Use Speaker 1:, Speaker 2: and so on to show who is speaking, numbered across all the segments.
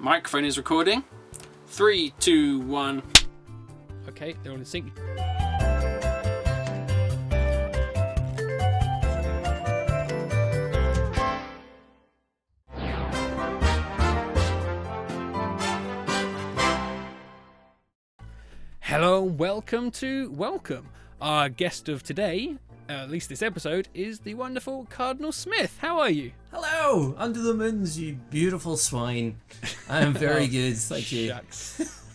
Speaker 1: Microphone is recording. 3, 2, 1. Okay, they're all in sync. Hello, welcome. Our guest of today, at least this episode, is the wonderful Cardinal Smith. How are you?
Speaker 2: Hello, under the moons, you beautiful swine. I am very good, thank you.
Speaker 1: Shucks.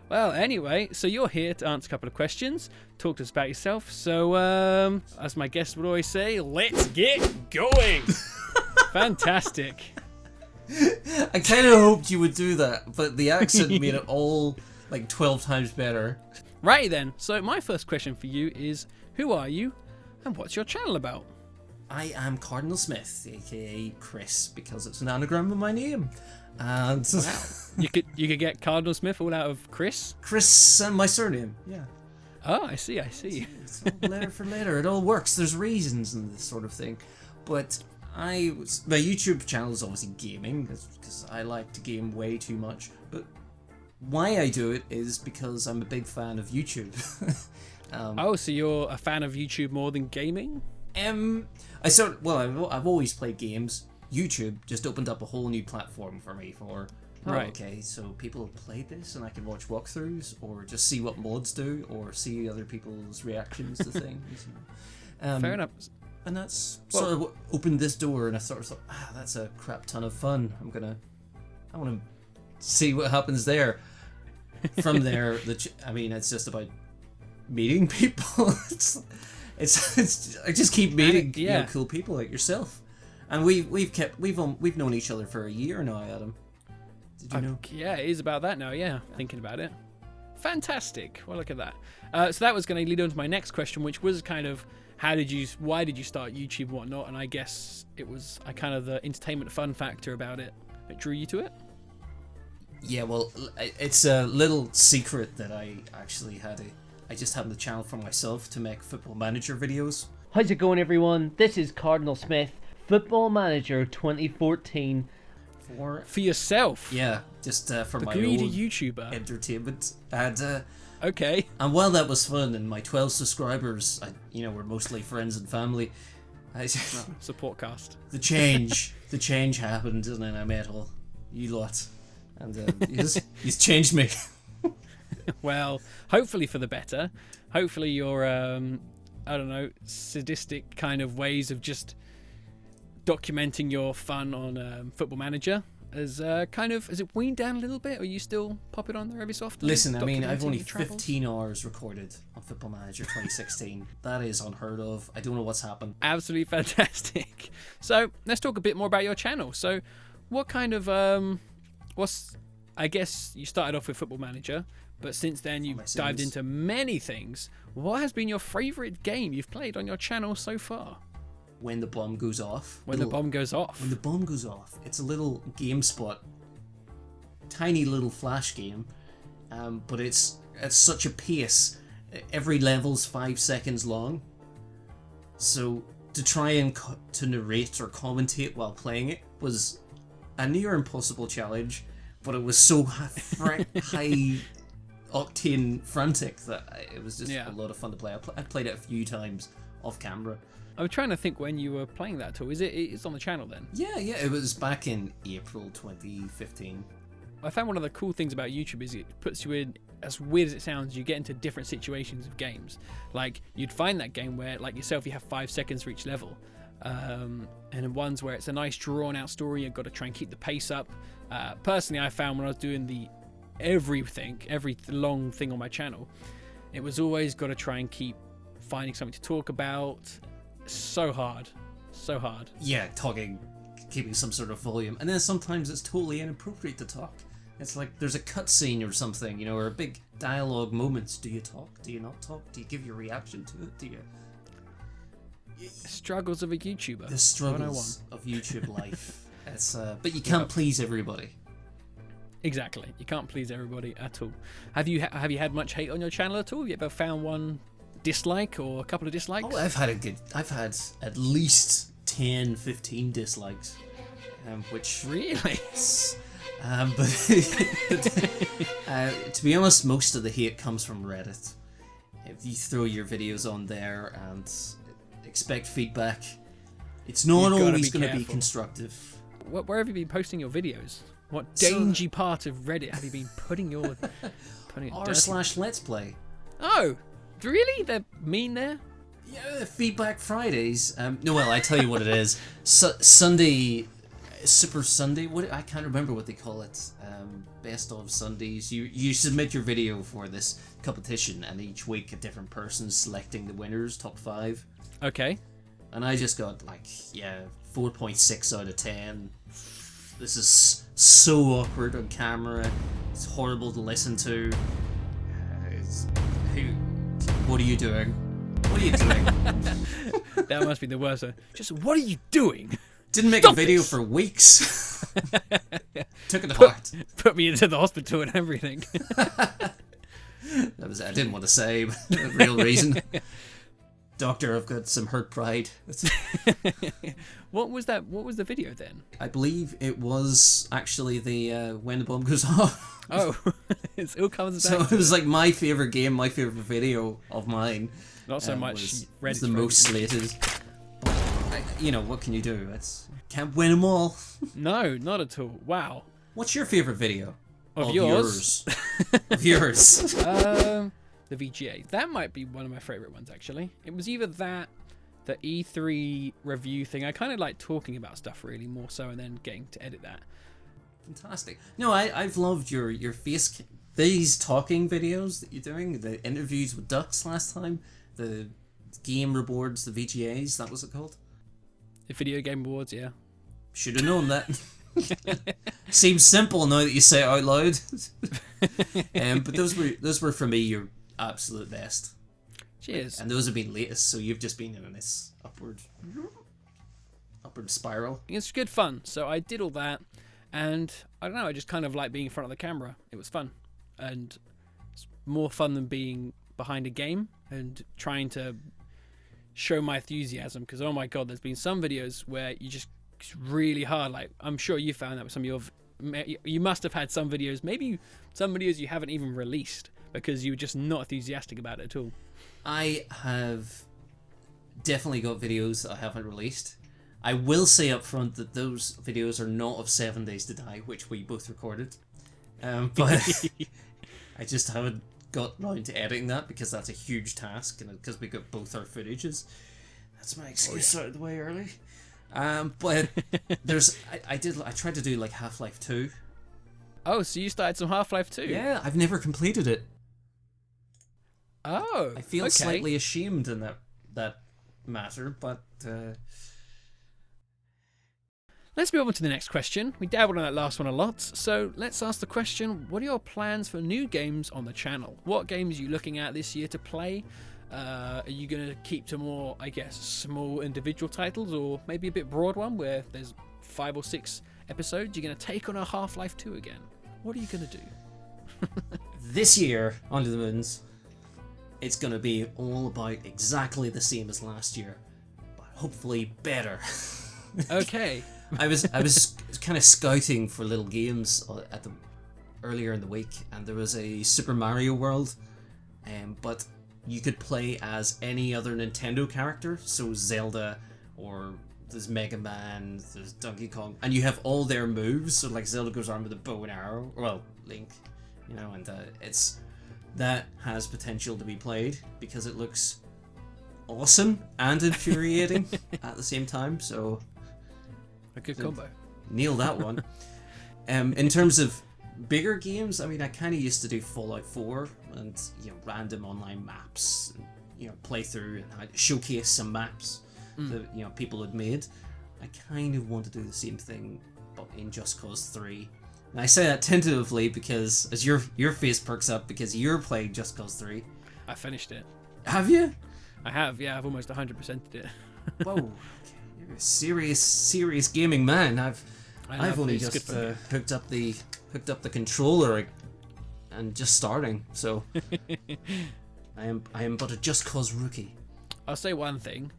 Speaker 1: Well, anyway, so you're here to answer a couple of questions, talk to us about yourself. So, as my guest would always say, let's get going. Fantastic.
Speaker 2: I kind of hoped you would do that, but the accent made it all like 12 times better.
Speaker 1: Right then, so my first question for you is, who are you and what's your channel about?
Speaker 2: I am Cardinal Smith, aka Chris, because it's an anagram of my name. And
Speaker 1: Wow. You could get Cardinal Smith all out of Chris?
Speaker 2: Chris and my surname, yeah.
Speaker 1: Oh, I see.
Speaker 2: It's all letter for letter. It all works. There's reasons and this sort of thing. But my YouTube channel is obviously gaming, because I like to game way too much. But why I do it is because I'm a big fan of YouTube.
Speaker 1: So you're a fan of YouTube more than gaming?
Speaker 2: I've always played games. YouTube just opened up a whole new platform for me
Speaker 1: Right.
Speaker 2: Okay, so people have played this and I can watch walkthroughs or just see what mods do or see other people's reactions to things.
Speaker 1: Fair enough.
Speaker 2: And that's sort of what opened this door, and I sort of thought, that's a crap ton of fun. I want to see what happens there. From there, it's just about meeting people. it's I just keep meeting cool people like yourself, and we've known each other for a year now, Adam. Did you know?
Speaker 1: Yeah, it is about that now. Yeah, thinking about it. Fantastic. Well, look at that. So that was going to lead on to my next question, which was kind of why did you start YouTube and whatnot? And I guess it was the entertainment fun factor about it that drew you to it.
Speaker 2: Yeah, well, it's a little secret that I actually I just had the channel for myself to make Football Manager videos.
Speaker 3: How's it going, everyone? This is Cardinal Smith, Football Manager 2014.
Speaker 2: For
Speaker 1: yourself?
Speaker 2: Yeah, just for my
Speaker 1: greedy
Speaker 2: own
Speaker 1: YouTuber
Speaker 2: entertainment. And
Speaker 1: okay.
Speaker 2: And while that was fun, and my 12 subscribers, were mostly friends and family.
Speaker 1: Support cast.
Speaker 2: The change happened, and then I met all you lot. And he's changed me.
Speaker 1: Well, hopefully for the better. Hopefully your sadistic kind of ways of just documenting your fun on Football Manager has it weaned down a little bit, or you still pop it on there every so often?
Speaker 2: Listen, I've only 15 hours recorded on Football Manager 2016. That is unheard of. I don't know what's happened.
Speaker 1: Absolutely fantastic. So let's talk a bit more about your channel. So what kind of I guess you started off with Football Manager, but since then you've dived into many things. What has been your favourite game you've played on your channel so far?
Speaker 2: When the Bomb Goes Off.
Speaker 1: When the Bomb Goes Off.
Speaker 2: When the Bomb Goes Off. It's a little GameSpot, tiny little flash game, but it's at such a pace. Every level's 5 seconds long. So to try and to narrate or commentate while playing it was a near impossible challenge, but it was so high octane frantic that it was just a lot of fun to play. I played it a few times off camera.
Speaker 1: I'm trying to think when you were playing that tool. It's on the channel then?
Speaker 2: Yeah, it was back in April 2015.
Speaker 1: I found one of the cool things about YouTube is it puts you in, as weird as it sounds, you get into different situations of games. Like, you'd find that game where, like yourself, you have 5 seconds for each level. And in ones where it's a nice drawn-out story, you've got to try and keep the pace up. Personally, I found when I was doing every long thing on my channel, it was always got to try and keep finding something to talk about. So hard.
Speaker 2: Yeah, keeping some sort of volume, and then sometimes it's totally inappropriate to talk. It's like there's a cutscene or something, or a big dialogue moment. Do you talk? Do you not talk? Do you give your reaction to it? Do you?
Speaker 1: Struggles of a YouTuber.
Speaker 2: The struggles of YouTube life. It's but you can't please everybody.
Speaker 1: Exactly, you can't please everybody at all. Have you had much hate on your channel at all? Have you ever found one dislike or a couple of dislikes?
Speaker 2: Oh, I've had at least 10, 15 dislikes, which
Speaker 1: really,
Speaker 2: To be honest, most of the hate comes from Reddit. If you throw your videos on there and expect feedback, it's not
Speaker 1: You've gotta
Speaker 2: always
Speaker 1: be
Speaker 2: going to be
Speaker 1: careful.
Speaker 2: constructive.
Speaker 1: Where have you been posting your videos? What
Speaker 2: So-
Speaker 1: dangy part of Reddit have you been putting your
Speaker 2: r/let's play.
Speaker 1: Oh, really? They're mean there?
Speaker 2: Yeah, Feedback Fridays. No, well, I tell you what it is. Sunday, Super Sunday. What I can't remember what they call it. Best of Sundays. You submit your video for this competition, and each week a different person selecting the winners, top 5.
Speaker 1: Okay.
Speaker 2: And I just got 4.6 out of 10. This is so awkward on camera. It's horrible to listen to. What are you doing? What are you doing?
Speaker 1: That must be the worst. Just what are you doing?
Speaker 2: Didn't make
Speaker 1: Stop
Speaker 2: a video
Speaker 1: this!
Speaker 2: for weeks. Took it to heart.
Speaker 1: Put me into the hospital and everything.
Speaker 2: That was I didn't want to say, but the real reason. Doctor, I've got some hurt pride.
Speaker 1: What was that? What was the video then?
Speaker 2: I believe it was actually the When the Bomb Goes Off.
Speaker 1: Oh, it all comes
Speaker 2: So
Speaker 1: back.
Speaker 2: it was like my favorite game, my favorite video of mine.
Speaker 1: Not so much
Speaker 2: was
Speaker 1: Reddit.
Speaker 2: the most slated. But what can you do? Can't win them all.
Speaker 1: No, not at all. Wow.
Speaker 2: What's your favorite video?
Speaker 1: Of yours?
Speaker 2: Of yours.
Speaker 1: The VGA. That might be one of my favorite ones actually. It was either that, the E3 review thing. I kind of like talking about stuff really more so, and then getting to edit that.
Speaker 2: Fantastic. No, I've loved your these talking videos that you're doing. The interviews with Ducks last time. The game rewards, the VGAs. That was it called.
Speaker 1: The Video Game Awards, yeah.
Speaker 2: Should have known that. Seems simple now that you say it out loud. But those were for me your absolute best.
Speaker 1: Cheers.
Speaker 2: And those have been latest, so you've just been in this upward spiral.
Speaker 1: It's good fun. So I did all that, and I don't know. I just kind of like being in front of the camera. It was fun, and it's more fun than being behind a game and trying to show my enthusiasm. Because oh my god, there's been some videos where it's really hard. Like I'm sure you found that with some of your. You must have had some videos, maybe some videos you haven't even released because you were just not enthusiastic about it at all.
Speaker 2: I have definitely got videos that I haven't released. I will say up front that those videos are not of 7 Days to Die, which we both recorded. But I just haven't got round to editing that because that's a huge task, and because we got both our footages. That's my excuse out of the way early. But there's I tried to do like Half-Life 2.
Speaker 1: Oh, so you started some Half-Life 2?
Speaker 2: Yeah, I've never completed it.
Speaker 1: Oh,
Speaker 2: I feel
Speaker 1: okay.
Speaker 2: slightly ashamed in that matter, but
Speaker 1: Let's move on to the next question. We dabbled on that last one a lot, so let's ask the question, what are your plans for new games on the channel? What games are you looking at this year to play? Are you going to keep to more, I guess, small individual titles, or maybe a bit broad one where there's 5 or 6 episodes? You're going to take on a Half-Life 2 again? What are you going to do?
Speaker 2: this year, Under the Moons, it's going to be all about exactly the same as last year, but hopefully better.
Speaker 1: Okay.
Speaker 2: I was kind of scouting for little games earlier in the week, and there was a Super Mario World, but you could play as any other Nintendo character, so Zelda, or there's Mega Man, there's Donkey Kong, and you have all their moves. So like Zelda goes armed with a bow and arrow, well, Link, and that has potential to be played because it looks awesome and infuriating at the same time. So
Speaker 1: A good combo.
Speaker 2: nail that one. In terms of bigger games, I mean, I kind of used to do Fallout 4 and random online maps, and, play through and I'd showcase some maps that people had made. I kind of want to do the same thing, but in Just Cause 3. And I say that tentatively because as your face perks up because you're playing Just Cause 3.
Speaker 1: I finished it.
Speaker 2: Have you?
Speaker 1: I have, yeah. I've almost 100%ed it.
Speaker 2: Whoa, you're a serious gaming man. I've only
Speaker 1: it's
Speaker 2: just
Speaker 1: good fun.
Speaker 2: hooked up the controller and just starting. So I am but a Just Cause rookie.
Speaker 1: I'll say one thing.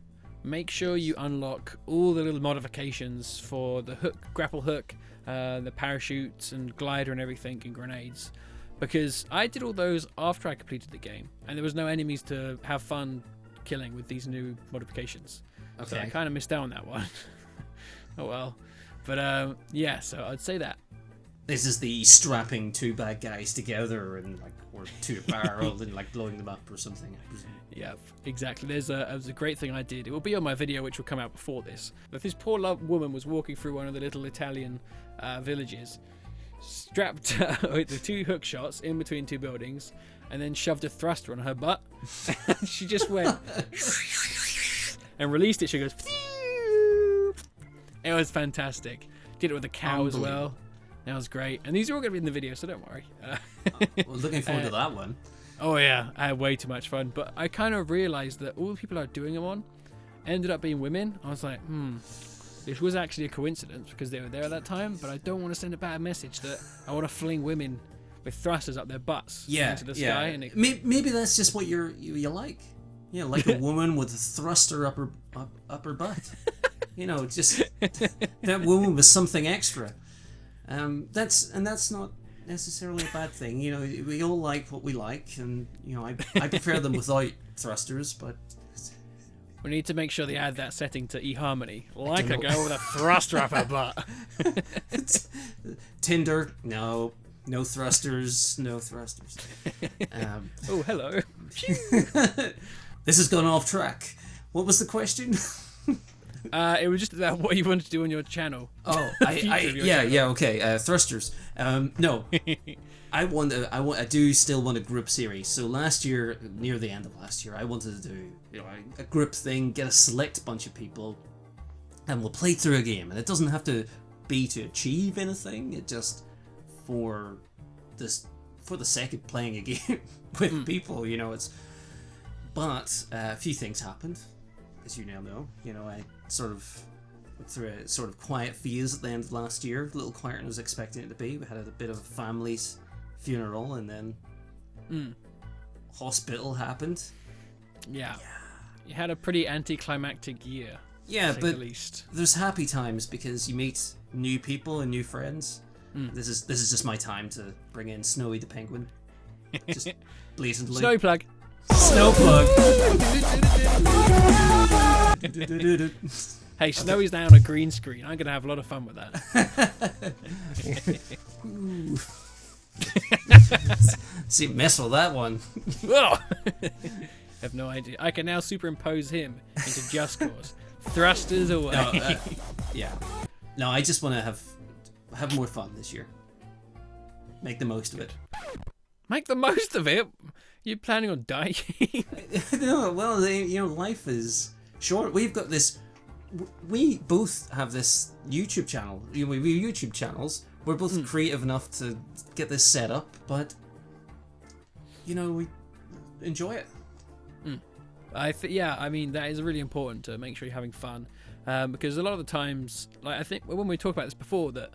Speaker 1: make sure you unlock all the little modifications for the hook, grapple hook, the parachutes and glider and everything, and grenades. Because I did all those after I completed the game, and there was no enemies to have fun killing with these new modifications.
Speaker 2: Okay.
Speaker 1: So I kind of missed out on that one. Oh well. But yeah, so I'd say that.
Speaker 2: This is the strapping two bad guys together and like, or to a barrel and like blowing them up or something, I presume.
Speaker 1: Yeah, exactly. There's a great thing I did. It will be on my video, which will come out before this. But this poor woman was walking through one of the little Italian villages, strapped with the two hook shots in between two buildings, and then shoved a thruster on her butt. She just went and released it. She goes. It was fantastic. Did it with a cow as well. That was great. And these are all going to be in the video, so don't worry.
Speaker 2: Well, looking forward to that one.
Speaker 1: Oh yeah, I had way too much fun. But I kind of realised that all the people I was doing them on ended up being women. I was like, this was actually a coincidence because they were there at that time, but I don't want to send a bad message that I want to fling women with thrusters up their butts into the sky. And
Speaker 2: maybe that's just what you like. Yeah, like a woman with a thruster up her butt. You know, just that woman with something extra. That's not necessarily a bad thing. You know, we all like what we like, and you know, I prefer them without thrusters, but
Speaker 1: we need to make sure they add that setting to eHarmony, like a girl with a thruster up her butt.
Speaker 2: Tinder, no thrusters, no thrusters.
Speaker 1: Oh, hello.
Speaker 2: This has gone off track. What was the question?
Speaker 1: It was just about what you wanted to do on your channel.
Speaker 2: Oh, okay. Thrusters. No, I do still want a group series. So last year, near the end of last year, I wanted to do a group thing, get a select bunch of people, and we'll play through a game. And it doesn't have to be to achieve anything. It just for the sake of playing a game with people. You know, But a few things happened, as you now know. You know, I sort of went through a sort of quiet phase at the end of last year, a little quieter than I was expecting it to be. We had a bit of a family's funeral, and then hospital happened.
Speaker 1: Yeah. You had a pretty anticlimactic year.
Speaker 2: Yeah,
Speaker 1: to say
Speaker 2: but
Speaker 1: the least.
Speaker 2: there's happy times because you meet new people and new friends. This is just my time to bring in Snowy the penguin. Just blatantly.
Speaker 1: Snowy plug.
Speaker 2: Snow plug.
Speaker 1: Hey, Snowy's now on a green screen. I'm going to have a lot of fun with that.
Speaker 2: See, mess with that one.
Speaker 1: I have no idea. I can now superimpose him into Just Cause. Thrusters away.
Speaker 2: No, yeah. No, I just want to have more fun this year. Make the most of it.
Speaker 1: Make the most of it? You're planning on dying?
Speaker 2: No, well, life is short. We've got this. We both have this YouTube channel. We have YouTube channels. We're both creative enough to get this set up, but we enjoy it.
Speaker 1: I mean, that is really important to make sure you're having fun, because a lot of the times, like I think when we talked about this before, that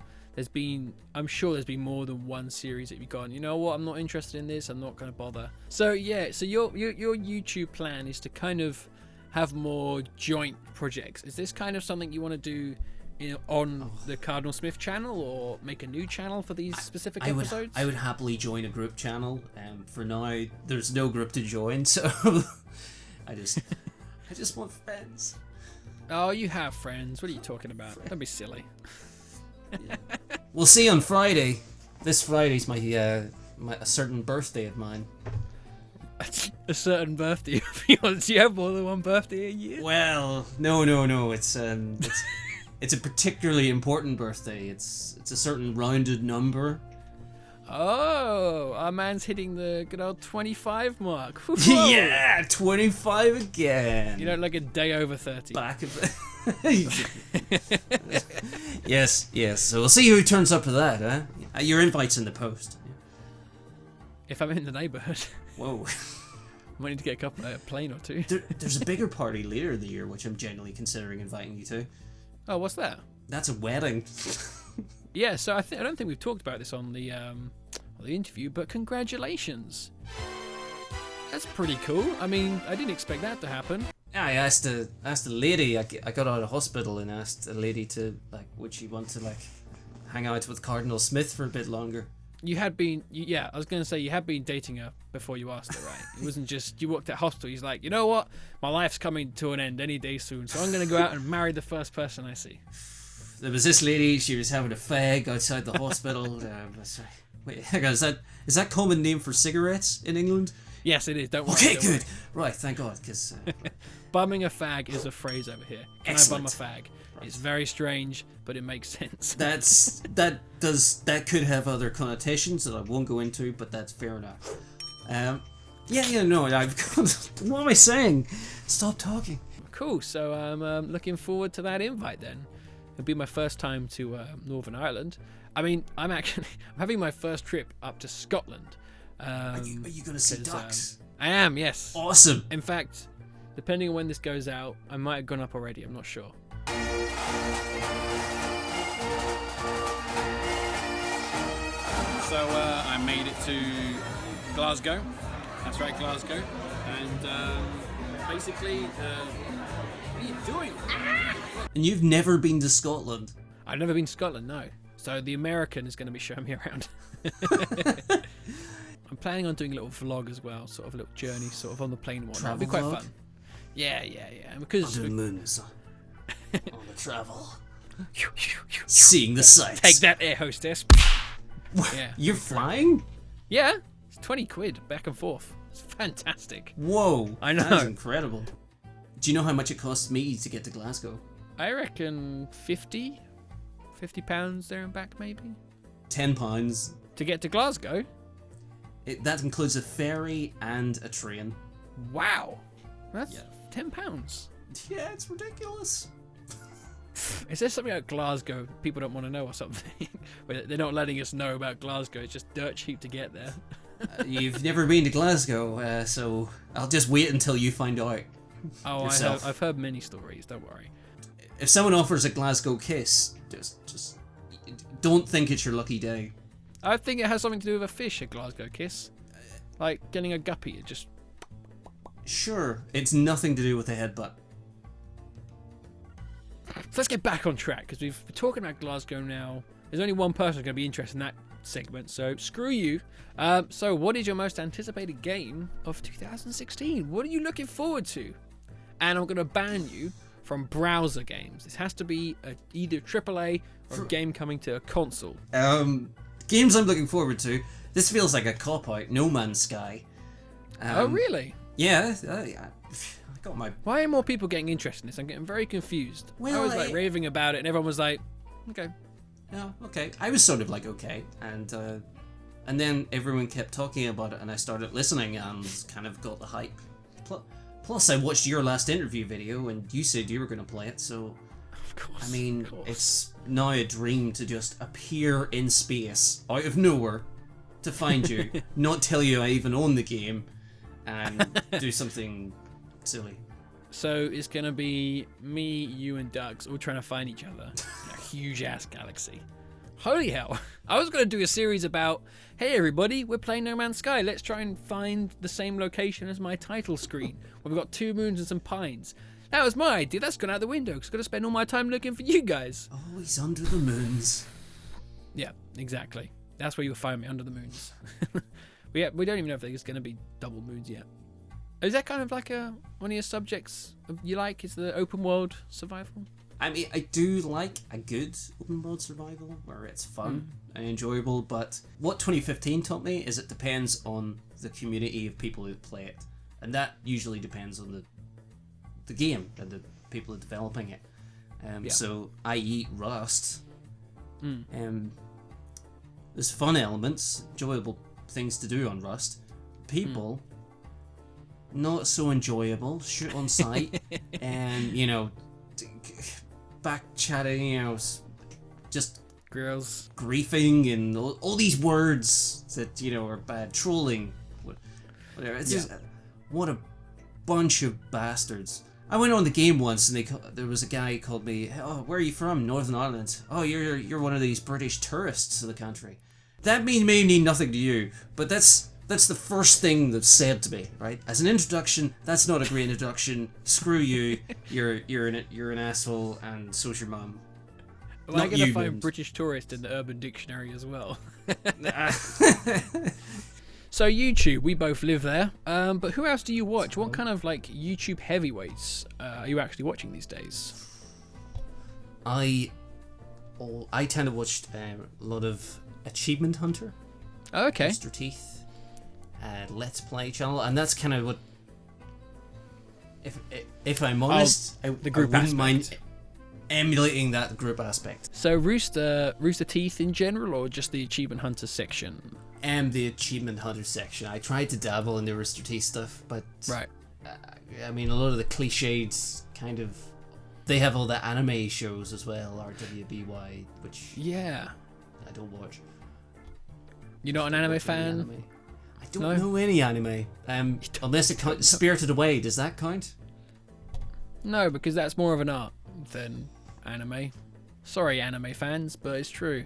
Speaker 1: I'm sure there's been more than one series that you've gone, you know what, I'm not interested in this, I'm not going to bother. So yeah, so your YouTube plan is to kind of have more joint projects. Is this kind of something you want to do on the Cardinal Smith channel, or make a new channel for these specific episodes?
Speaker 2: I would happily join a group channel. For now, there's no group to join, so I just want friends.
Speaker 1: Oh, you have friends. What are you talking about? Don't be silly.
Speaker 2: Yeah. We'll see on Friday. This Friday's my a certain birthday of mine.
Speaker 1: A certain birthday of yours? Do you have more than one birthday a year?
Speaker 2: Well, no. It's a particularly important birthday. It's a certain rounded number.
Speaker 1: Oh, our man's hitting the good old 25 mark. Whoa.
Speaker 2: Yeah, 25 again.
Speaker 1: You know, like a day over 30.
Speaker 2: Back of it. Yes. So we'll see who turns up for that, huh? Your invite's in the post.
Speaker 1: If I'm in the neighborhood.
Speaker 2: Whoa.
Speaker 1: I might need to get a plane or two.
Speaker 2: There's a bigger party later in the year, which I'm genuinely considering inviting you to.
Speaker 1: Oh, what's that?
Speaker 2: That's a wedding.
Speaker 1: Yeah, so I don't think we've talked about this on the interview, but congratulations. That's pretty cool. I mean, I didn't expect that to happen.
Speaker 2: I asked a lady. I got out of hospital and asked a lady to like, would she want to like hang out with Cardinal Smith for a bit longer?
Speaker 1: You had been, yeah, I was going to say you had been dating her before you asked her, right? It wasn't just you walked at hospital. He's like, you know what? My life's coming to an end any day soon, so I'm going to go out and marry the first person I see.
Speaker 2: There was this lady. She was having a fag outside the hospital. Sorry. Wait, hang on. Is that common name for cigarettes in England?
Speaker 1: Yes, it is. Don't worry.
Speaker 2: Okay,
Speaker 1: don't
Speaker 2: good.
Speaker 1: worry.
Speaker 2: Right, thank God, because
Speaker 1: Bumming a fag is a phrase over here. Can
Speaker 2: Excellent.
Speaker 1: I bum a fag? It's very strange, but it makes sense.
Speaker 2: that could have other connotations that I won't go into, but that's fair enough. No, what am I saying? Stop talking.
Speaker 1: Cool. So I'm looking forward to that invite then. It'll be my first time to Northern Ireland. I mean, I'm having my first trip up to Scotland.
Speaker 2: Are you gonna see
Speaker 1: 'cause,
Speaker 2: ducks?
Speaker 1: I am, yes.
Speaker 2: Awesome.
Speaker 1: In fact, depending on when this goes out, I might have gone up already. I'm not sure.
Speaker 4: So I made it to Glasgow. That's right, Glasgow. And basically, what are you doing?
Speaker 2: And you've never been to Scotland?
Speaker 1: I've never been to Scotland, no. So the American is going to be showing me around. I'm planning on doing a little vlog as well, sort of a little journey, sort of on the plane one. It'll be quite
Speaker 2: Travel vlog?
Speaker 1: fun. Yeah. And because
Speaker 2: Under the moons. On the travel. Seeing the sights.
Speaker 1: take that, air hostess. Yeah.
Speaker 2: You're flying?
Speaker 1: Yeah, it's 20 quid back and forth. It's fantastic.
Speaker 2: Whoa.
Speaker 1: I know.
Speaker 2: That's incredible. Do you know how much it costs me to get to Glasgow?
Speaker 1: I reckon 50 pounds there and back maybe.
Speaker 2: £10.
Speaker 1: To get to Glasgow?
Speaker 2: That includes a ferry and a train.
Speaker 1: Wow. That's
Speaker 2: Yeah.
Speaker 1: £10.
Speaker 2: Yeah, it's ridiculous.
Speaker 1: Is there something about Glasgow people don't want to know or something? Where they're not letting us know about Glasgow, it's just dirt cheap to get there.
Speaker 2: You've never been to Glasgow, so I'll just wait until you find out.
Speaker 1: Oh,
Speaker 2: Yourself.
Speaker 1: I've heard many stories, don't worry.
Speaker 2: If someone offers a Glasgow kiss, just don't think it's your lucky day.
Speaker 1: I think it has something to do with a fish, a Glasgow kiss. Like getting a guppy, it just...
Speaker 2: Sure, it's nothing to do with a headbutt.
Speaker 1: So let's get back on track, because we've been talking about Glasgow now. There's only one person going to be interested in that segment, so screw you. So what is your most anticipated game of 2016? What are you looking forward to? And I'm going to ban you from browser games. This has to be either AAA or a game coming to a console.
Speaker 2: Games I'm looking forward to. This feels like a cop-out. No Man's Sky.
Speaker 1: Oh, really?
Speaker 2: Yeah, I got my...
Speaker 1: Why are more people getting interested in this? I'm getting very confused. I
Speaker 2: Well,
Speaker 1: was like raving about it, and everyone was like, okay.
Speaker 2: No, okay. I was sort of like, okay. And then everyone kept talking about it, and I started listening and kind of got the hype. Plus, I watched your last interview video, and you said you were going to play it, so...
Speaker 1: Of course.
Speaker 2: I mean,
Speaker 1: of course.
Speaker 2: it's now a dream to just appear in space, out of nowhere, to find you, not tell you I even own the game, and do something silly.
Speaker 1: So it's going to be me, you, and Doug's all trying to find each other in a huge-ass galaxy. Holy hell. I was going to do a series about, hey everybody, we're playing No Man's Sky. Let's try and find the same location as my title screen, where we've got 2 moons and some pines. That was my idea. That's gone out the window, because I've got to spend all my time looking for you guys.
Speaker 2: Always under the moons.
Speaker 1: Yeah, exactly. That's where you'll find me, under the moons. we don't even know if there's going to be double moons yet. Is that kind of like one of your subjects you like? Is the open world survival?
Speaker 2: I mean, I do like a good open world survival where it's fun and enjoyable, but what 2015 taught me is it depends on the community of people who play it. And that usually depends on the game and the people who are developing it. So, i.e. Rust. There's fun elements, enjoyable things to do on Rust. People, not so enjoyable, shoot on sight, and, back chatting, just
Speaker 1: Girls.
Speaker 2: griefing and all these words that, are bad. Trolling. Whatever. It's just, what a bunch of bastards. I went on the game once and there was a guy who called me, oh, where are you from? Northern Ireland. Oh, you're one of these British tourists to the country. That may mean nothing to you, but that's That's the first thing that's said to me, right? As an introduction, that's not a great introduction. Screw you. You're an asshole, and so's your mum.
Speaker 1: Well,
Speaker 2: Not
Speaker 1: I'm gonna
Speaker 2: you,
Speaker 1: find
Speaker 2: Mims.
Speaker 1: British tourist in the Urban Dictionary as well. So YouTube, we both live there. But who else do you watch? What kind of like YouTube heavyweights are you actually watching these days?
Speaker 2: I tend to watch a lot of Achievement Hunter,
Speaker 1: Oh, okay.
Speaker 2: Mr. Teeth, Let's Play channel, and that's kind of what. If I'm honest,
Speaker 1: the group
Speaker 2: I wouldn't mind
Speaker 1: aspect.
Speaker 2: emulating that group aspect.
Speaker 1: So Rooster Teeth in general, or just the Achievement Hunter section?
Speaker 2: And the Achievement Hunter section. I tried to dabble in the Rooster Teeth stuff, but
Speaker 1: Right.
Speaker 2: I mean, a lot of the cliched kind of. They have all the anime shows as well, RWBY, which
Speaker 1: Yeah.
Speaker 2: I don't watch.
Speaker 1: You're not an anime fan?
Speaker 2: I don't
Speaker 1: No?
Speaker 2: know any anime. Unless it counts Spirited Away. Does that count?
Speaker 1: No, because that's more of an art than anime. Sorry, anime fans, but it's true.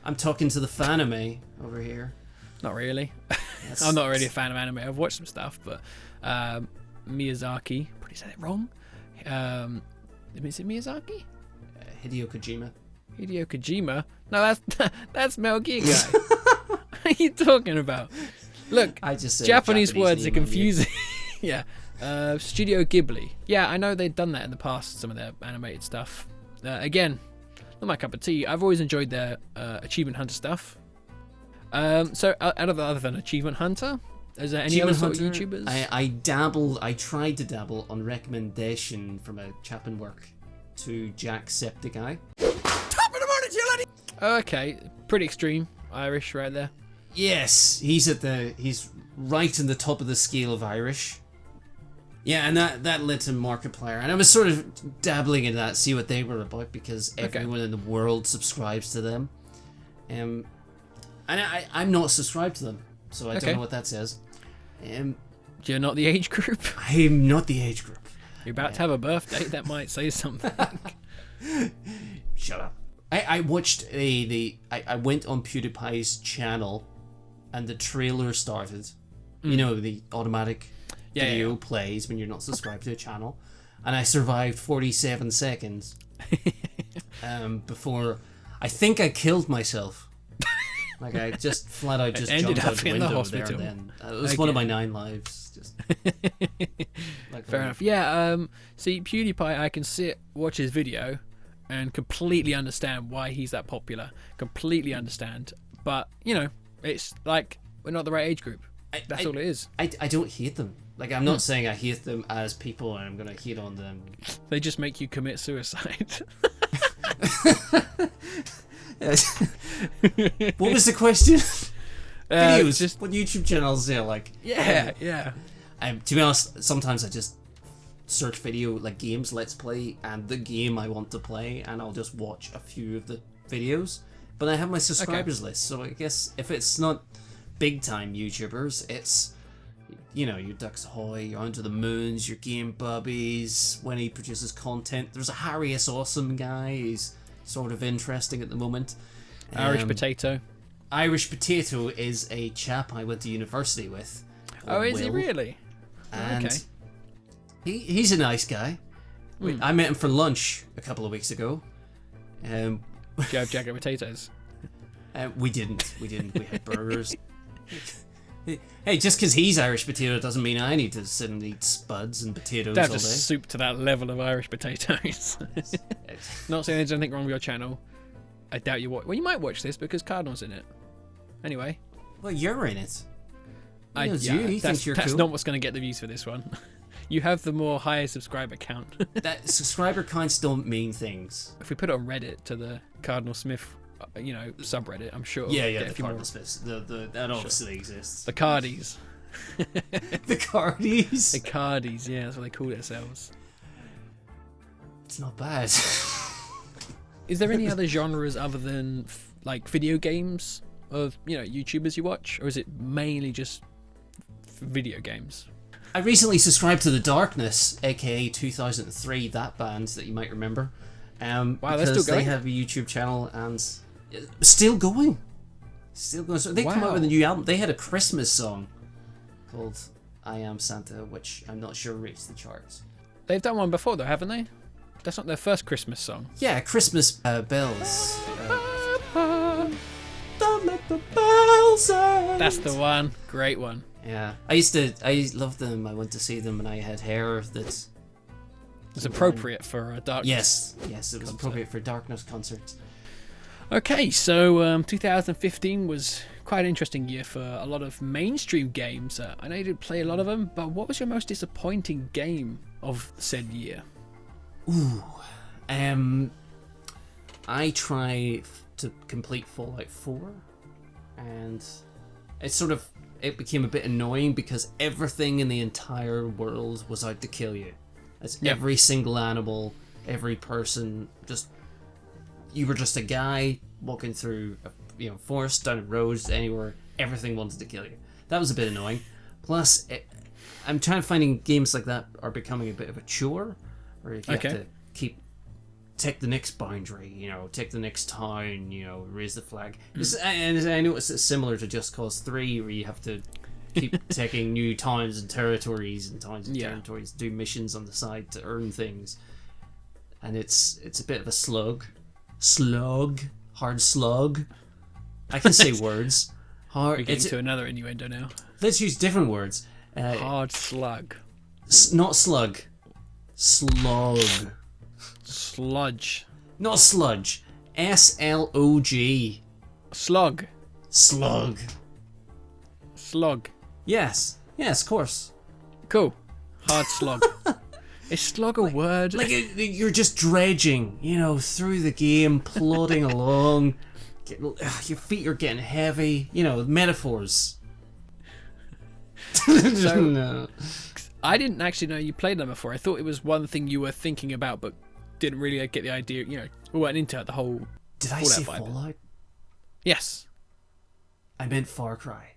Speaker 2: I'm talking to the fanime over here.
Speaker 1: Not really.
Speaker 2: Yes.
Speaker 1: I'm not really a fan of anime. I've watched some stuff, but Miyazaki. Probably said it wrong. Is it Miyazaki?
Speaker 2: Hideo Kojima.
Speaker 1: Hideo Kojima? No, that's Metal Gear guy. What are you talking about? Look,
Speaker 2: I just said
Speaker 1: Japanese words are
Speaker 2: name on you.
Speaker 1: confusing. Yeah. Studio Ghibli. Yeah, I know they've done that in the past, some of their animated stuff. Again, not my cup of tea. I've always enjoyed their Achievement Hunter stuff. So, other than Achievement Hunter, is there any other
Speaker 2: Achievement
Speaker 1: sort of
Speaker 2: Hunter,
Speaker 1: YouTubers?
Speaker 2: I tried to dabble on recommendation from a chap in work to Jacksepticeye.
Speaker 1: Okay, pretty extreme. Irish right there.
Speaker 2: Yes, he's right in the top of the scale of Irish. Yeah, and that led to Markiplier, and I was sort of dabbling in that, see what they were about, because everyone in the world subscribes to them. And I'm not subscribed to them, so I don't know what that says.
Speaker 1: You're not the age group.
Speaker 2: I'm not the age group.
Speaker 1: You're about to have a birthday. That might say something.
Speaker 2: Shut up. I watched I went on PewDiePie's channel, and the trailer started. You know, the automatic video plays when you're not subscribed to a channel, and I survived 47 seconds before I think I killed myself. Like I just flat out just
Speaker 1: ended
Speaker 2: jumped
Speaker 1: up
Speaker 2: out the
Speaker 1: in the
Speaker 2: window there
Speaker 1: hospital.
Speaker 2: and then. It was one of my 9 lives. Just like
Speaker 1: Fair enough. Yeah. See, PewDiePie, I can watch his video, and completely understand why he's that popular. Completely understand, but you know, it's like we're not the right age group. That's all it is.
Speaker 2: I don't hate them. Like I'm not saying I hate them as people, and I'm gonna hate on them.
Speaker 1: They just make you commit suicide.
Speaker 2: What was the question? Videos.
Speaker 1: just-
Speaker 2: What YouTube channels? Yeah, like
Speaker 1: yeah.
Speaker 2: to be honest, sometimes I just search video like games, let's play, and the game I want to play, and I'll just watch a few of the videos. But I have my subscribers list, so I guess if it's not big time YouTubers, it's your Ducks Ahoy, your Under the Moons, your Game Bubbies. When he produces content, there's a Harry S. Awesome guy. He's sort of interesting at the moment.
Speaker 1: Irish Potato.
Speaker 2: Irish Potato is a chap I went to university with.
Speaker 1: Oh, is he
Speaker 2: Will,
Speaker 1: really?
Speaker 2: And
Speaker 1: Okay.
Speaker 2: he's a nice guy. I met him for lunch a couple of weeks ago.
Speaker 1: Do you have jacket potatoes?
Speaker 2: We didn't. We had burgers. Hey, just because he's Irish Potato doesn't mean I need to sit and eat spuds and potatoes
Speaker 1: Don't
Speaker 2: all
Speaker 1: have
Speaker 2: day.
Speaker 1: to soup to that level of Irish potatoes. Not saying there's anything wrong with your channel. I doubt you watch. Well, you might watch this because Cardinal's in it. Anyway,
Speaker 2: Well, you're in it. He knows you. He
Speaker 1: that's
Speaker 2: thinks you're
Speaker 1: that's
Speaker 2: cool.
Speaker 1: not what's going to get the views for this one. You have the more higher subscriber count.
Speaker 2: That subscriber counts don't mean things.
Speaker 1: If we put it on Reddit to the Cardinal Smith, subreddit, I'm sure.
Speaker 2: Yeah,
Speaker 1: it'll
Speaker 2: yeah.
Speaker 1: get a
Speaker 2: The
Speaker 1: few more-
Speaker 2: Cardinal Smiths. That obviously exists.
Speaker 1: The Cardies.
Speaker 2: The Cardis.
Speaker 1: The Cardies, yeah, that's what they call themselves.
Speaker 2: It's not bad.
Speaker 1: Is there any other genres other than like video games of YouTubers you watch, or is it mainly just video games?
Speaker 2: I recently subscribed to The Darkness, aka 2003, that band that you might remember.
Speaker 1: Wow, they're
Speaker 2: because
Speaker 1: still going?
Speaker 2: they have a YouTube channel and still going. Still going strong. They come out with a new album. They had a Christmas song called I Am Santa, which I'm not sure reached the charts.
Speaker 1: They've done one before though, haven't they? That's not their first Christmas song.
Speaker 2: Yeah, Christmas bells. Don't let the bells ring.
Speaker 1: That's the one. Great one.
Speaker 2: Yeah, I loved them. I went to see them, and I had hair that.
Speaker 1: It's appropriate for a Darkness.
Speaker 2: Yes, it was appropriate for Darkness concerts.
Speaker 1: Okay, so 2015 was quite an interesting year for a lot of mainstream games. I know you didn't play a lot of them, but what was your most disappointing game of said year?
Speaker 2: I tried to complete Fallout 4, and it became a bit annoying because everything in the entire world was out to kill you. It's every single animal, every person, you were just a guy walking through a forest, down a road, anywhere, everything wanted to kill you. That was a bit annoying. Plus, I'm trying to finding games like that are becoming a bit of a chore, where if you have to take the next boundary, take the next town, raise the flag. And I know it's similar to Just Cause 3, where you have to keep taking new towns and territories, do missions on the side to earn things. And it's a bit of a hard slug. I can say words.
Speaker 1: We're getting to another innuendo now.
Speaker 2: Let's use different words.
Speaker 1: Hard slug.
Speaker 2: Not slug. Slug.
Speaker 1: Sludge.
Speaker 2: Not sludge. S-L-O-G.
Speaker 1: Slug.
Speaker 2: Slug.
Speaker 1: Slug.
Speaker 2: Yes, of course.
Speaker 1: Cool. Hard slug. Is slug a word?
Speaker 2: Like you're just dredging, through the game, plodding along. Your feet are getting heavy. Metaphors.
Speaker 1: So,
Speaker 2: No.
Speaker 1: I didn't actually know you played them before. I thought it was one thing you were thinking about, but didn't really get the idea. Went into the whole.
Speaker 2: Did I
Speaker 1: Fallout
Speaker 2: say
Speaker 1: vibe.
Speaker 2: Fallout?
Speaker 1: Yes.
Speaker 2: I meant Far Cry.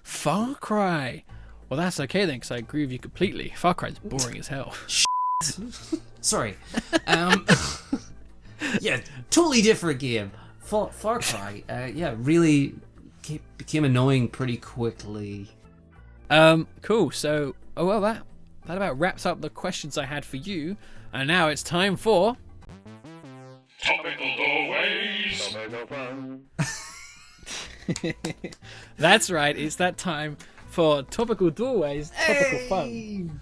Speaker 1: Far Cry. Well, that's okay then, because I agree with you completely. Far Cry's boring as hell.
Speaker 2: Sorry. Yeah, totally different game. Far Cry. Really became annoying pretty quickly.
Speaker 1: Cool. So, that about wraps up the questions I had for you, and now it's time for
Speaker 5: Topical Doorways.
Speaker 1: That's right. It's that time for Topical Doorways. Topical fun.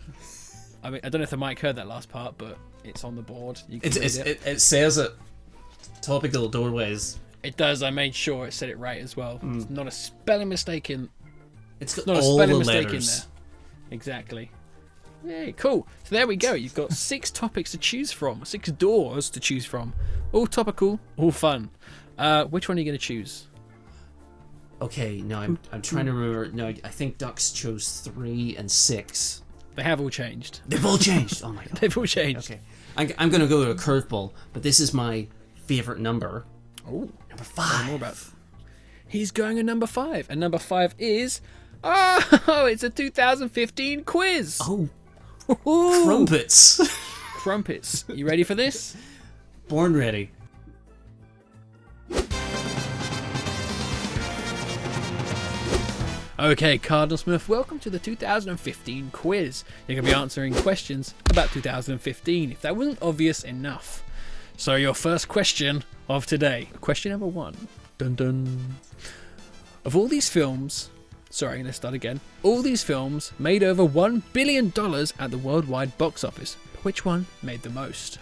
Speaker 1: I mean, I don't know if the mic heard that last part, but it's on the board. You can read it.
Speaker 2: It says it. Topical Doorways.
Speaker 1: It does. I made sure it said it right as well. It's not a spelling mistake in.
Speaker 2: It's got
Speaker 1: Not a
Speaker 2: all
Speaker 1: spelling
Speaker 2: the
Speaker 1: mistake in
Speaker 2: letters.
Speaker 1: there. Exactly. Yay, cool. So there we go. You've got 6 topics to choose from. 6 doors to choose from. All topical, all fun. Which one are you going to choose?
Speaker 2: Okay, no, I'm trying to remember. No, I think Ducks chose 3 and 6.
Speaker 1: They have all changed.
Speaker 2: They've all changed. Oh my god.
Speaker 1: They've all changed.
Speaker 2: Okay, I'm going to go to a curveball, but this is my favorite number.
Speaker 1: Oh,
Speaker 2: Number
Speaker 1: tell me
Speaker 2: 5.
Speaker 1: more about. He's going at number 5, and number 5 is. Oh, it's a 2015 quiz.
Speaker 2: Oh,
Speaker 1: Ooh.
Speaker 2: crumpets.
Speaker 1: Crumpets. You ready for this?
Speaker 2: Born ready.
Speaker 1: Okay, Cardinal Smith, welcome to the 2015 quiz. You're going to be answering questions about 2015, if that wasn't obvious enough. So your first question of today. Question number 1. Dun dun. Of all these films... Sorry, let's start again. All these films made over $1 billion at the worldwide box office. Which one made the most?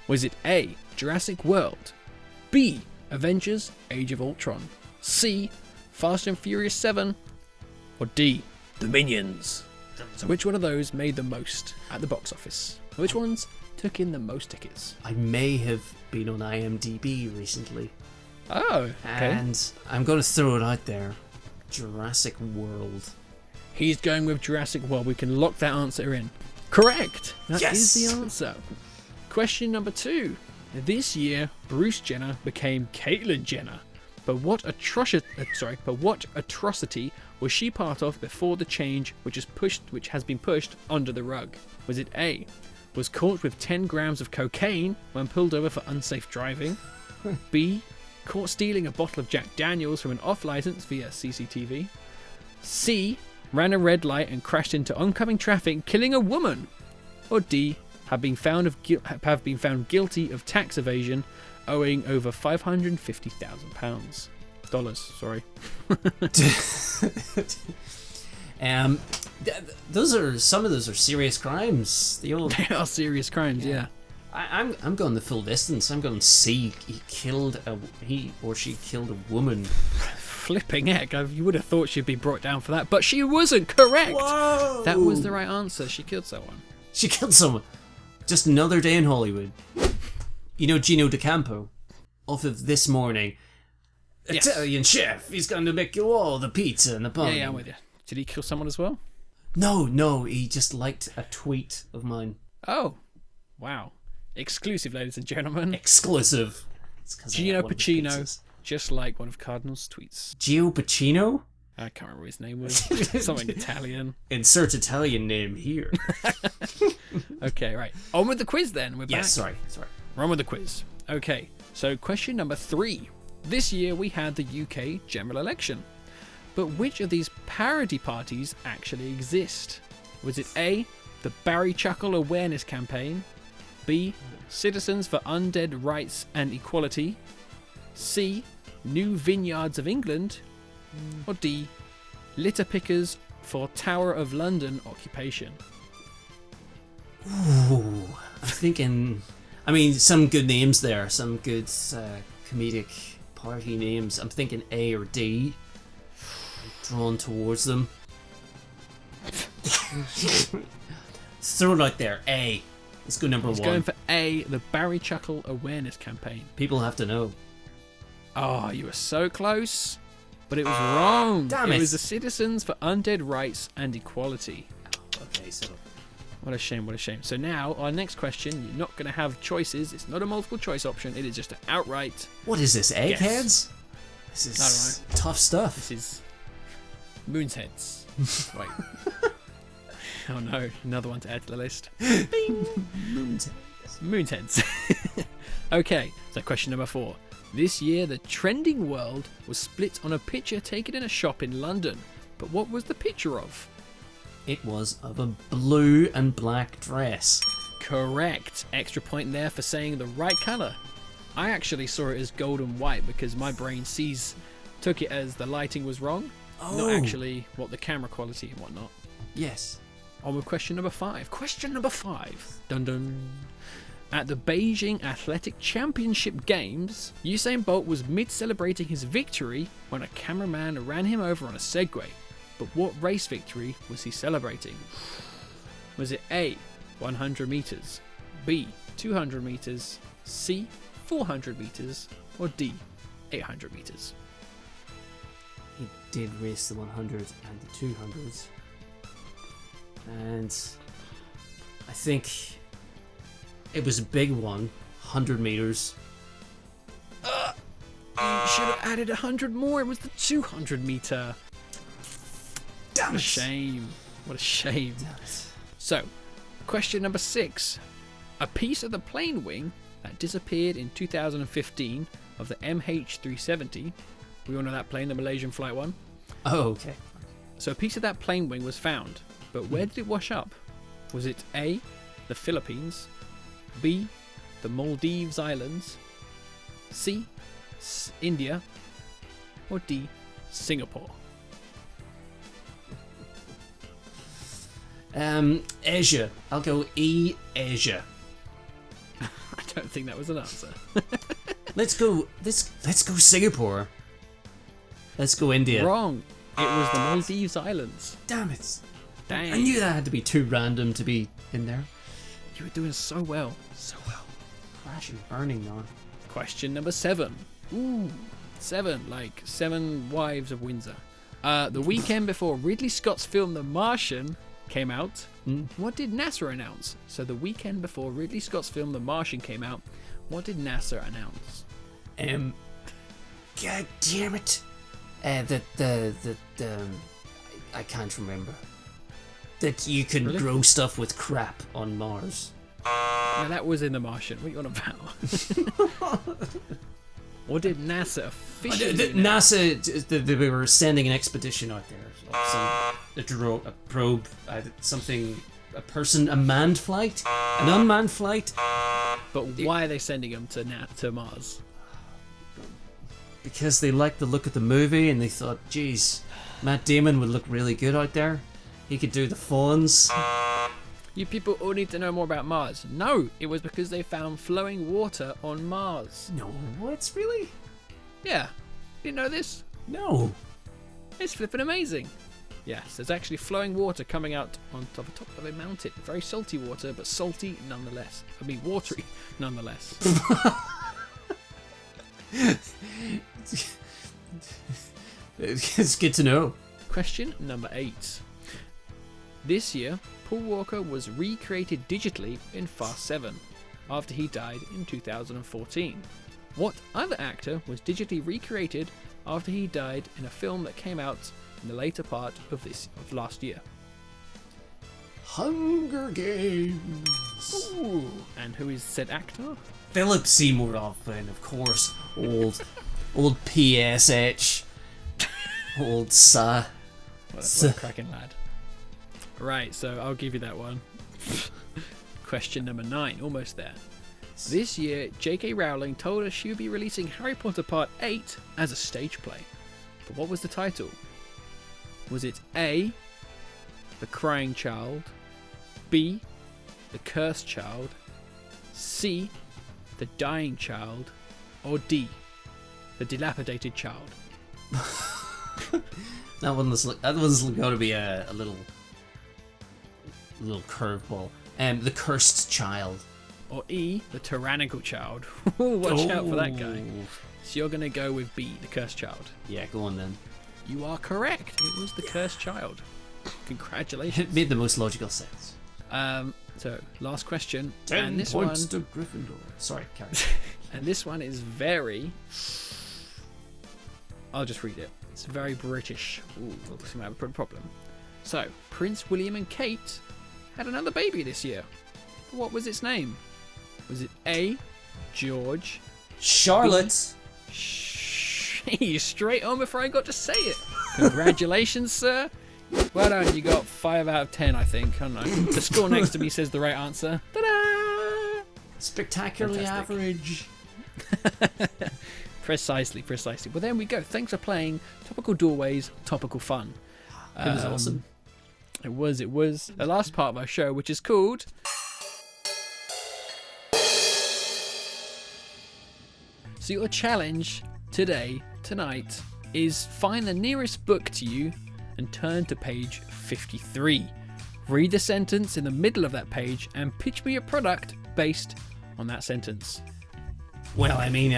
Speaker 1: Was it A, Jurassic World, B, Avengers Age of Ultron, C, Fast and Furious 7, or D, The Minions? So which one of those made the most at the box office? Which ones took in the most tickets?
Speaker 2: I may have been on IMDb recently,
Speaker 1: Oh, okay.
Speaker 2: and I'm going to throw it out there. Jurassic World.
Speaker 1: He's going with Jurassic World. We can lock that answer in. Correct. That is
Speaker 2: Yes!
Speaker 1: the answer. Question number 2. This year, Bruce Jenner became Caitlyn Jenner. But what atrocity was she part of before the change which has been pushed under the rug? Was it A, was caught with 10 grams of cocaine when pulled over for unsafe driving? B, caught stealing a bottle of Jack Daniels from an off-license via CCTV. C, ran a red light and crashed into oncoming traffic, killing a woman. Or D, have been found guilty of tax evasion, owing over £550,000. Sorry.
Speaker 2: Some of those are serious crimes. The old
Speaker 1: They are serious crimes, yeah.
Speaker 2: I'm going the full distance. I'm going C. He or she killed a woman.
Speaker 1: Flipping heck, you would have thought she'd be brought down for that, but she wasn't correct.
Speaker 2: Whoa!
Speaker 1: That was the right answer. She killed someone.
Speaker 2: She killed someone. Just another day in Hollywood. You know Gino D'Acampo? Off of This Morning.
Speaker 1: Yes.
Speaker 2: Italian chef. He's going to make you all the pizza and the bun.
Speaker 1: Yeah, I'm with you. Did he kill someone as well?
Speaker 2: No. He just liked a tweet of mine.
Speaker 1: Oh, wow. Exclusive, ladies and gentlemen.
Speaker 2: Exclusive. It's 'cause I
Speaker 1: Gino
Speaker 2: had one of his
Speaker 1: Pacino,
Speaker 2: pizzas.
Speaker 1: just like one of Cardinal's tweets.
Speaker 2: Gio Pacino?
Speaker 1: I can't remember his name was. Something Italian.
Speaker 2: Insert Italian name here.
Speaker 1: Okay, right. On with the quiz then. We're back.
Speaker 2: Yes, sorry.
Speaker 1: We're on with the quiz. Okay, so question number 3. This year we had the UK general election. But which of these parody parties actually exist? Was it A, the Barry Chuckle Awareness Campaign? B, Citizens for Undead Rights and Equality? C, New Vineyards of England? Or D, Litter Pickers for Tower of London Occupation?
Speaker 2: Ooh, I'm thinking... I mean, some good names there. Some good comedic party names. I'm thinking A or D. I'm drawn towards them. Throw it out there. A. Let's go number
Speaker 1: He's
Speaker 2: one.
Speaker 1: going for A, the Barry Chuckle Awareness Campaign.
Speaker 2: People have to know.
Speaker 1: Oh, you were so close, but it was wrong.
Speaker 2: Damn
Speaker 1: It
Speaker 2: it.
Speaker 1: was the Citizens for Undead Rights and Equality.
Speaker 2: Okay, so...
Speaker 1: What a shame, what a shame. So now, our next question, you're not going to have choices. It's not a multiple choice option. It is just an outright.
Speaker 2: What is this, eggheads? This is
Speaker 1: Alright.
Speaker 2: tough stuff.
Speaker 1: This is Moon's Heads. Wait. Oh no, another one to add to the list. Moon's Heads. Okay, so question number 4. This year, the trending world was split on a picture taken in a shop in London. But what was the picture of?
Speaker 2: It was of a blue and black dress.
Speaker 1: Correct. Extra point there for saying the right colour. I actually saw it as gold and white because my brain took it as the lighting was wrong, not actually what the camera quality and whatnot.
Speaker 2: Yes.
Speaker 1: On with question number 5. Question number 5. Dun dun. At the Beijing Athletic Championship Games, Usain Bolt was mid-celebrating his victory when a cameraman ran him over on a Segway. But what race victory was he celebrating? Was it A, 100 metres, B, 200 metres, C, 400 metres, or D, 800 metres?
Speaker 2: He did race the 100 and the 200s. And I think it was a big one, 100 metres.
Speaker 1: You should have added 100 more. It was the 200 metre.
Speaker 2: Damn
Speaker 1: What a shame. What a shame. So, question number 6. A piece of the plane wing that disappeared in 2015 of the MH370. We all know that plane, the Malaysian Flight 1.
Speaker 2: Oh, okay.
Speaker 1: So a piece of that plane wing was found, but where did it wash up? Was it A, the Philippines, B, the Maldives Islands, C, India, or D, Singapore?
Speaker 2: Asia. I'll go E, Asia.
Speaker 1: I don't think that was an answer.
Speaker 2: Let's go Singapore. Let's go India.
Speaker 1: Wrong. It was the Maldives Islands.
Speaker 2: Damn it.
Speaker 1: Dang.
Speaker 2: I knew that had to be too random to be in there.
Speaker 1: You were doing so well.
Speaker 2: So well. Crashing, burning now.
Speaker 1: Question number 7. Ooh, 7, like 7 Wives of Windsor. The weekend before Ridley Scott's film The Martian came out, what did NASA announce? So the weekend before Ridley Scott's film The Martian came out, what did NASA announce?
Speaker 2: God damn it. I can't remember. That you can
Speaker 1: Really?
Speaker 2: grow stuff with crap on Mars.
Speaker 1: Now that was in The Martian. What are you on about? Or did NASA officially?
Speaker 2: NASA, they were sending an expedition out there. A probe, something, a manned flight, an unmanned flight.
Speaker 1: But why are they sending them to Mars?
Speaker 2: Because they liked the look of the movie and they thought, geez, Matt Damon would look really good out there. He could do the fawns.
Speaker 1: You people all need to know more about Mars. No, it was because they found flowing water on Mars.
Speaker 2: No, what's really?
Speaker 1: Yeah, you know this?
Speaker 2: No.
Speaker 1: It's flipping amazing. Yes, there's actually flowing water coming out on top of a mountain. Very salty water, but salty nonetheless. I mean, watery nonetheless.
Speaker 2: It's good to know.
Speaker 1: Question number 8. This year, Paul Walker was recreated digitally in Fast 7 after he died in 2014. What other actor was digitally recreated after he died in a film that came out in the later part of last year?
Speaker 2: Hunger Games.
Speaker 1: Ooh, and who is said actor?
Speaker 2: Philip Seymour Hoffman, of course. Old PSH. Old Sa.
Speaker 1: What a cracking lad. Right, so I'll give you that one. Question number 9, almost there. This year, J.K. Rowling told us she would be releasing Harry Potter Part 8 as a stage play. But what was the title? Was it A, The Crying Child, B, The Cursed Child, C, The Dying Child, or D, The Dilapidated Child?
Speaker 2: That one's going to be a little curveball. The Cursed Child.
Speaker 1: Or E, The Tyrannical Child. Watch out for that guy.
Speaker 2: Oh.
Speaker 1: So you're going to go with B, The Cursed Child.
Speaker 2: Yeah, go on then.
Speaker 1: You are correct. It was The Cursed Child.
Speaker 2: It
Speaker 1: Congratulations.
Speaker 2: made the most logical sense.
Speaker 1: So, last question.
Speaker 2: 10
Speaker 1: and this
Speaker 2: points
Speaker 1: one,
Speaker 2: to Gryffindor. Sorry, carry on.
Speaker 1: and this one is very... I'll just read it. It's very British. Ooh, looks like we have a problem. So, Prince William and Kate had another baby this year. What was its name? Was it A, George?
Speaker 2: Charlotte.
Speaker 1: You straight on before I got to say it. Congratulations, sir. Well done. You got 5 out of 10, I think. I don't know. The score next to me says the right answer. Ta-da!
Speaker 2: Spectacularly
Speaker 1: Fantastic.
Speaker 2: average.
Speaker 1: Precisely. Well, there we go. Thanks for playing Topical Doorways, Topical Fun.
Speaker 2: It was awesome.
Speaker 1: It was the last part of our show, which is called... So your challenge tonight, is find the nearest book to you and turn to page 53. Read the sentence in the middle of that page and pitch me a product based on that sentence.
Speaker 2: Well, I mean,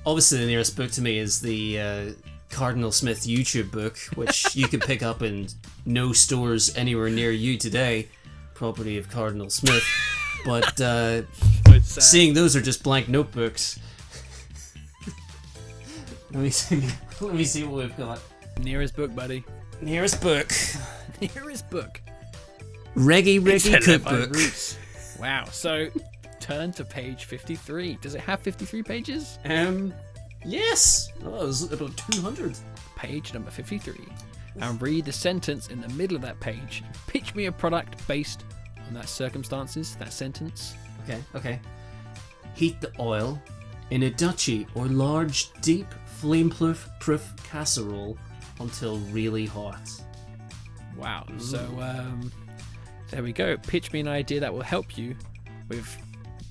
Speaker 2: obviously the nearest book to me is the Cardinal Smith YouTube book, which you can pick up in no stores anywhere near you today, property of Cardinal Smith. But seeing those are just blank notebooks. Let me see what we've got.
Speaker 1: Nearest book, buddy.
Speaker 2: Nearest book.
Speaker 1: Nearest book.
Speaker 2: Reggie
Speaker 1: Except
Speaker 2: Cookbook.
Speaker 1: Roots. Wow. So turn to page 53. Does it have 53 pages?
Speaker 2: Yes. Oh, it was about 200.
Speaker 1: Page number 53. And read the sentence in the middle of that page. Pitch me a product based on that circumstances, that sentence.
Speaker 2: Okay. Heat the oil in a duchy or large, deep, flame-proof casserole until really hot.
Speaker 1: Wow. So there we go. Pitch me an idea that will help you with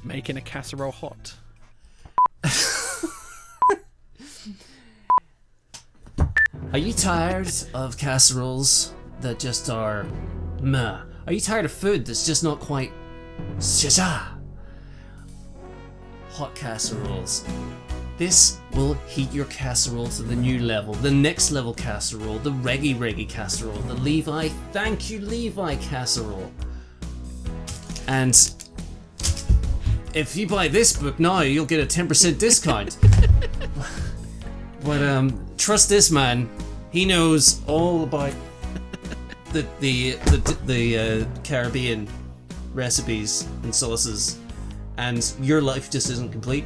Speaker 1: making a casserole hot.
Speaker 2: Are you tired of casseroles that just are meh? Are you tired of food that's just not quite sha? Hot casseroles. This will heat your casserole to the new level, the next level casserole, the Reggie casserole, the Levi, thank you Levi casserole. And if you buy this book now, you'll get a 10% discount. But trust this man, he knows all about the Caribbean recipes and sauces, and your life just isn't complete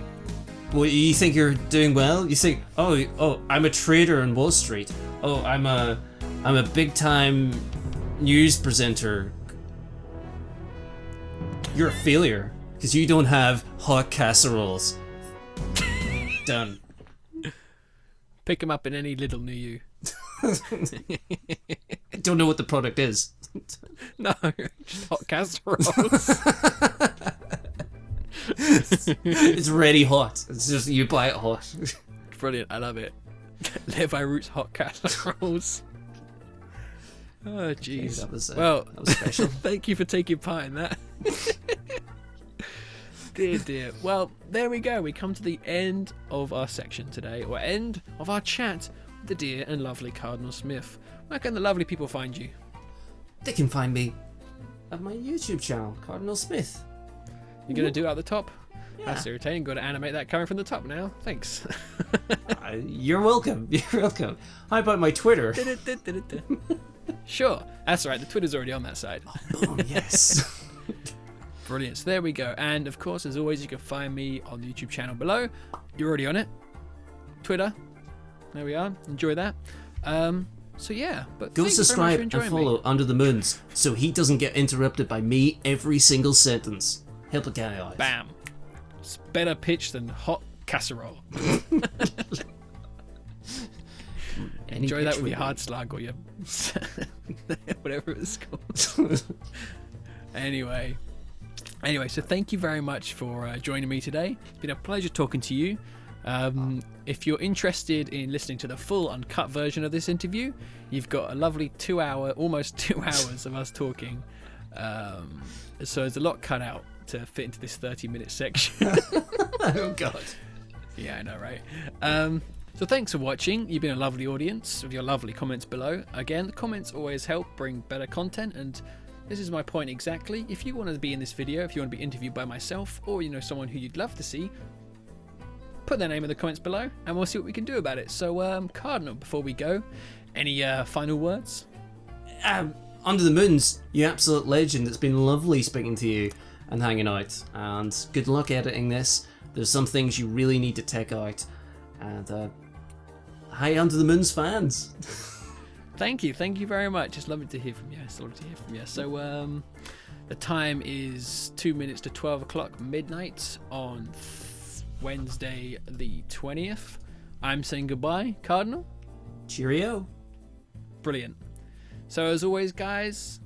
Speaker 2: Well, you think you're doing well? You think, oh, I'm a trader on Wall Street. Oh, I'm a big time news presenter. You're a failure because you don't have hot casseroles. Done.
Speaker 1: Pick them up in any little near you.
Speaker 2: I don't know what the product is.
Speaker 1: No, just hot casseroles.
Speaker 2: It's ready hot. It's just you buy it hot.
Speaker 1: Brilliant, I love it. Levi Roots hot casseroles. Oh, jeez.
Speaker 2: That was special.
Speaker 1: Thank you for taking part in that. Dear, dear. Well, there we go. We come to the end of our section today, or end of our chat with the dear and lovely Cardinal Smith. Where can the lovely people find you?
Speaker 2: They can find me at my YouTube channel, Cardinal Smith.
Speaker 1: You're going to do it at the top?
Speaker 2: Yeah.
Speaker 1: That's irritating. Got to animate that coming from the top now. Thanks.
Speaker 2: You're welcome. You're welcome. How about my Twitter?
Speaker 1: Sure. That's all right. The Twitter's already on that side.
Speaker 2: Oh, yes.
Speaker 1: Brilliant. So there we go. And of course, as always, you can find me on the YouTube channel below. You're already on it. Twitter. There we are. Enjoy that. So yeah, but
Speaker 2: Go
Speaker 1: thank you very
Speaker 2: subscribe
Speaker 1: much
Speaker 2: and
Speaker 1: for enjoying
Speaker 2: follow
Speaker 1: me.
Speaker 2: Under the Moons so he doesn't get interrupted by me every single sentence. Help a guy out.
Speaker 1: Bam. It's better pitch than hot casserole.
Speaker 2: Any
Speaker 1: Enjoy that
Speaker 2: pitch
Speaker 1: with your
Speaker 2: me.
Speaker 1: hard slug or your whatever it's called. Anyway, so thank you very much for joining me today. It's been a pleasure talking to you. If you're interested in listening to the full uncut version of this interview, you've got a lovely almost 2 hours of us talking. So there's a lot cut out to fit into this 30-minute section.
Speaker 2: Oh, God.
Speaker 1: Yeah, I know, right? So thanks for watching. You've been a lovely audience with your lovely comments below. Again, the comments always help bring better content, and this is my point exactly. If you want to be in this video, if you want to be interviewed by myself, or you know someone who you'd love to see, put their name in the comments below and we'll see what we can do about it. So Cardinal, before we go, any final words?
Speaker 2: Under the Moons, you absolute legend. It's been lovely speaking to you and hanging out. And good luck editing this. There's some things you really need to take out. And hi, Under the Moons fans.
Speaker 1: Thank you very much. It's lovely to hear from you. So the time is 2 minutes to 12 o'clock midnight on Wednesday the 20th. I'm saying goodbye, Cardinal.
Speaker 2: Cheerio.
Speaker 1: Brilliant. So as always, guys,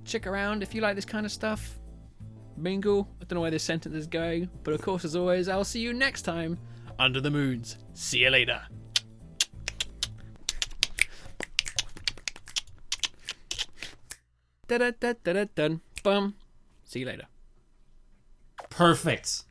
Speaker 1: check around if you like this kind of stuff. Mingle. I don't know where this sentence is going, but of course, as always, I'll see you next time under the moons. See you later. Da da da da da dun. Bum. See you later.
Speaker 2: Perfect.